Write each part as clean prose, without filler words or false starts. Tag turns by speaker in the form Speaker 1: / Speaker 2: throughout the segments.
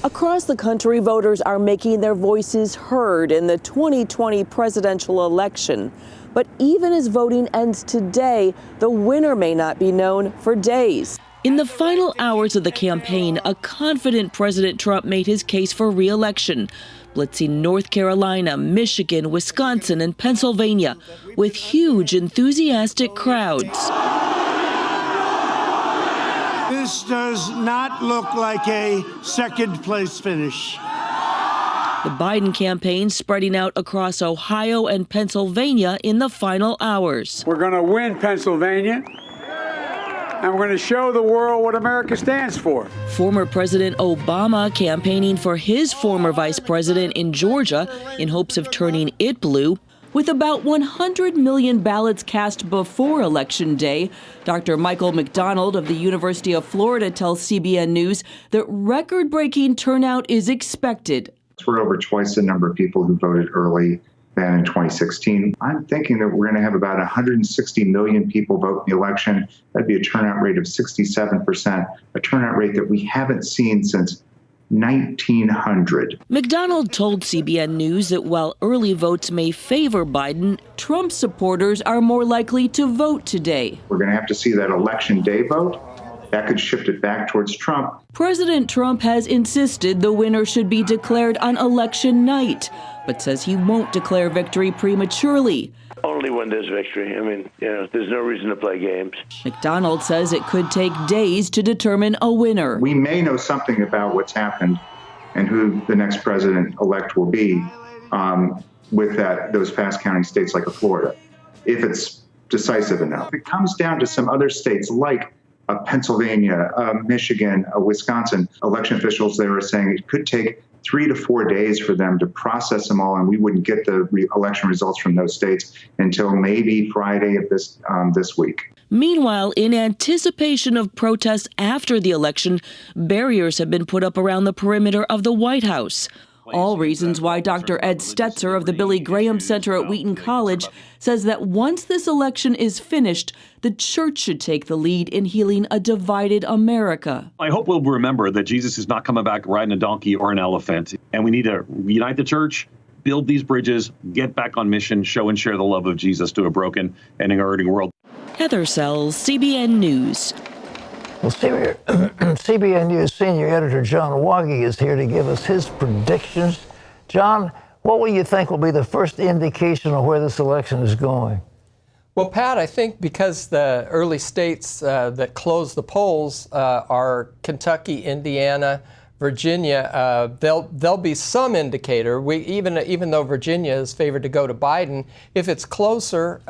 Speaker 1: Across the country, voters are making their voices heard in the 2020 presidential election. But even as voting ends today, the winner may not be known for days. In the final hours of the campaign, a confident President Trump made his case for re-election, blitzing North Carolina, Michigan, Wisconsin, and Pennsylvania with huge, enthusiastic crowds.
Speaker 2: This does not look like a second-place finish.
Speaker 1: The Biden campaign spreading out across Ohio and Pennsylvania in the final hours.
Speaker 3: We're going to win Pennsylvania, and we're going to show the world what America stands for.
Speaker 1: Former President Obama campaigning for his former vice president in Georgia in hopes of turning it blue. With about 100 million ballots cast before Election Day, Dr. Michael McDonald of the University of Florida tells CBN News that record-breaking turnout is expected.
Speaker 4: We're over twice the number of people who voted early than in 2016. I'm thinking that we're going to have about 160 million people vote in the election. That'd be a turnout rate of 67%, a turnout rate that we haven't seen since 1900.
Speaker 1: McDonald told CBN News that while early votes may favor Biden, Trump supporters are more likely to vote today.
Speaker 4: We're going to have to see that Election Day vote. That could shift it back towards Trump.
Speaker 1: President Trump has insisted the winner should be declared on election night, but says he won't declare victory prematurely.
Speaker 5: Only when there's victory. I mean, there's no reason to play games.
Speaker 1: McDonald says it could take days to determine a winner.
Speaker 4: We may know something about what's happened and who the next president-elect will be with those fast-counting states like Florida, if it's decisive enough. It comes down to some other states like Pennsylvania, Michigan, Wisconsin. Election officials there are saying it could take 3 to 4 days for them to process them all, and we wouldn't get the election results from those states until maybe Friday of this week.
Speaker 1: Meanwhile, in anticipation of protests after the election, barriers have been put up around the perimeter of the White House. All reasons why Dr. Ed Stetzer of the Billy Graham Center at Wheaton College says that once this election is finished, the church should take the lead in healing a divided America.
Speaker 6: I hope we'll remember that Jesus is not coming back riding a donkey or an elephant, and we need to unite the church, build these bridges, get back on mission, show and share the love of Jesus to a broken and hurting world.
Speaker 1: Heather Sells, CBN News.
Speaker 7: Well, CBN News senior editor John Waggy is here to give us his predictions. John, what will you think will be the first indication of where this election is going?
Speaker 8: Well, Pat, I think because the early states that close the polls are Kentucky, Indiana, Virginia, there'll be some indicator. Even though Virginia is favored to go to Biden, if it's closer,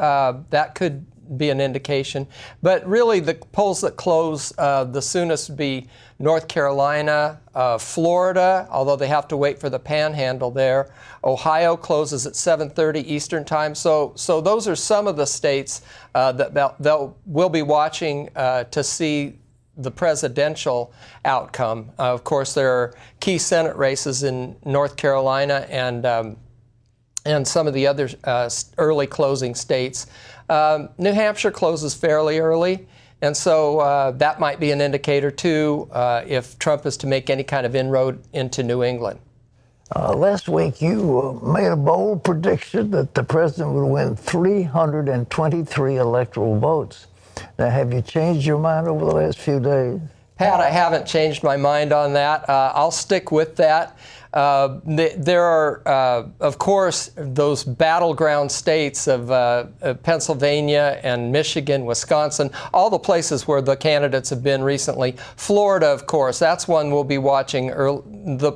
Speaker 8: that could be an indication. But really, the polls that close the soonest would be North Carolina, Florida, although they have to wait for the panhandle there. Ohio closes at 7:30 Eastern time. So those are some of the states that we'll be watching to see the presidential outcome. Of course, there are key Senate races in North Carolina and some of the other early closing states. New Hampshire closes fairly early, and so that might be an indicator, too, if Trump is to make any kind of inroad into New England.
Speaker 7: Last week, you made a bold prediction that the president would win 323 electoral votes. Now, have you changed your mind over the last few days?
Speaker 8: Pat, I haven't changed my mind on that. I'll stick with that. There are, of course, those battleground states of Pennsylvania and Michigan, Wisconsin, all the places where the candidates have been recently. Florida, of course, that's one we'll be watching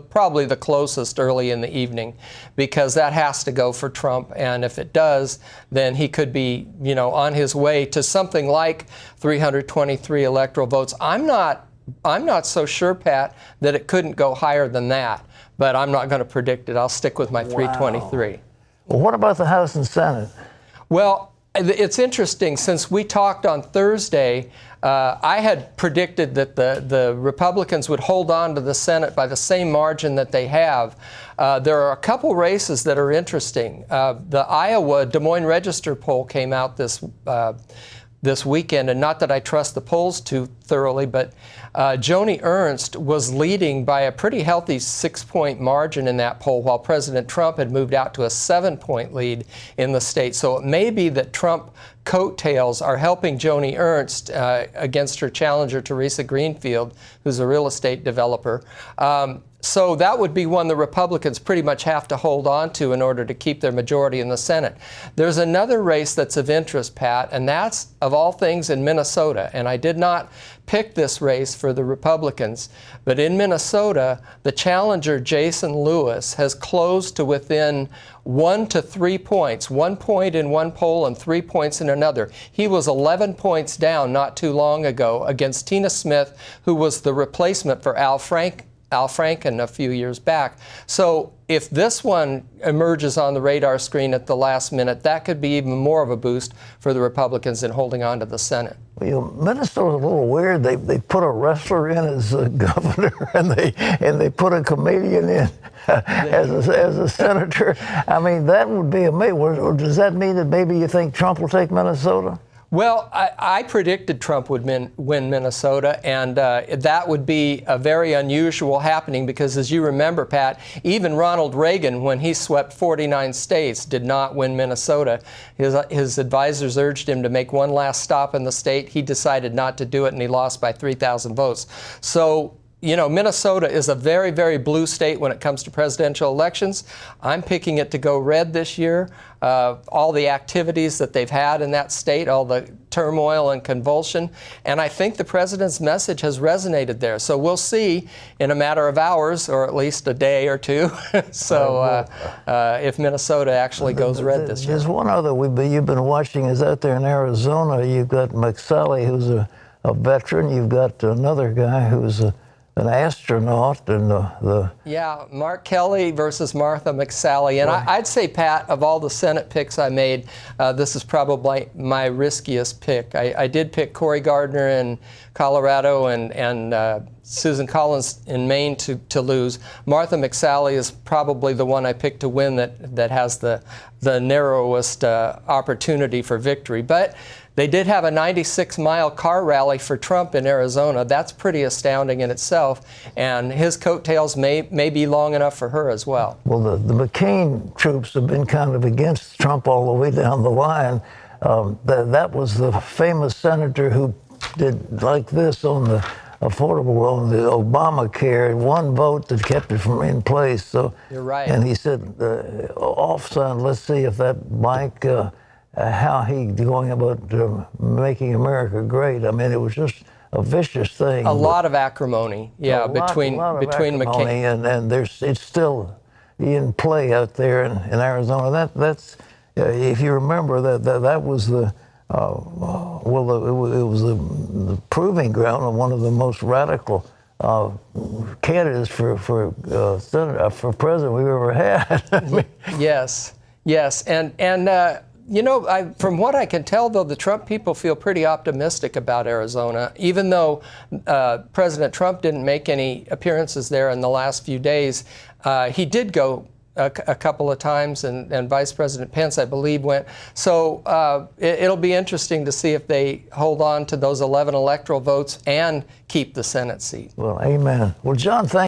Speaker 8: probably the closest early in the evening, because that has to go for Trump. And if it does, then he could be, on his way to something like 323 electoral votes. I'm not so sure, Pat, that it couldn't go higher than that. But I'm not going to predict it. I'll stick with my 323.
Speaker 7: Well, what about the House and Senate?
Speaker 8: Well, it's interesting. Since we talked on Thursday, I had predicted that the Republicans would hold on to the Senate by the same margin that they have. There are a couple races that are interesting. The Iowa Des Moines Register poll came out this weekend, and not that I trust the polls too thoroughly, but Joni Ernst was leading by a pretty healthy 6-point margin in that poll, while President Trump had moved out to a 7-point lead in the state. So it may be that Trump coattails are helping Joni Ernst against her challenger, Teresa Greenfield, who's a real estate developer. So that would be one the Republicans pretty much have to hold on to in order to keep their majority in the Senate. There's another race that's of interest, Pat, and that's, of all things, in Minnesota. And I did not pick this race for the Republicans, but in Minnesota, the challenger, Jason Lewis, has closed to within 1 to 3 points, 1 point in one poll and 3 points in another. He was 11 points down not too long ago against Tina Smith, who was the replacement for Al Franken a few years back. So if this one emerges on the radar screen at the last minute, that could be even more of a boost for the Republicans in holding on to the Senate.
Speaker 7: Well, you know, Minnesota's a little weird. They put a wrestler in as a governor, and they put a comedian in as a senator. I mean, that would be amazing. Or does that mean that maybe you think Trump will take Minnesota?
Speaker 8: Well, I predicted Trump would win Minnesota, and that would be a very unusual happening because, as you remember, Pat, even Ronald Reagan, when he swept 49 states, did not win Minnesota. His advisors urged him to make one last stop in the state. He decided not to do it, and he lost by 3,000 votes. So, you know, Minnesota is a very, very blue state when it comes to presidential elections. I'm picking it to go red this year. All the activities that they've had in that state, all the turmoil and convulsion, and I think the president's message has resonated there. So we'll see in a matter of hours, or at least a day or two, if Minnesota actually goes red this year.
Speaker 7: There's one other you've been watching is out there in Arizona. You've got McSally, who's a veteran. You've got another guy who's an astronaut, and
Speaker 8: Yeah, Mark Kelly versus Martha McSally. And I'd say, Pat, of all the Senate picks I made, this is probably my riskiest pick. I did pick Cory Gardner in Colorado and Susan Collins in Maine to lose. Martha McSally is probably the one I picked to win that has the narrowest opportunity for victory. But they did have a 96-mile car rally for Trump in Arizona. That's pretty astounding in itself, and his coattails may be long enough for her as well.
Speaker 7: Well, the McCain troops have been kind of against Trump all the way down the line. That was the famous senator who did like this on the on the Obamacare, one vote that kept it from in place. So
Speaker 8: you're right.
Speaker 7: And he said, off sign, let's see if that blank, how he going about making America great. I mean, it was just a vicious thing.
Speaker 8: A lot of acrimony, yeah, between McCain
Speaker 7: and it's still in play out there in Arizona. That's if you remember that was the it was the proving ground of one of the most radical candidates for president we've ever had.
Speaker 8: Yes, and you know, from what I can tell, though, the Trump people feel pretty optimistic about Arizona, even though President Trump didn't make any appearances there in the last few days. He did go a couple of times, and Vice President Pence, I believe, went. So it'll be interesting to see if they hold on to those 11 electoral votes and keep the Senate seat.
Speaker 7: Well, amen. Well, John, thank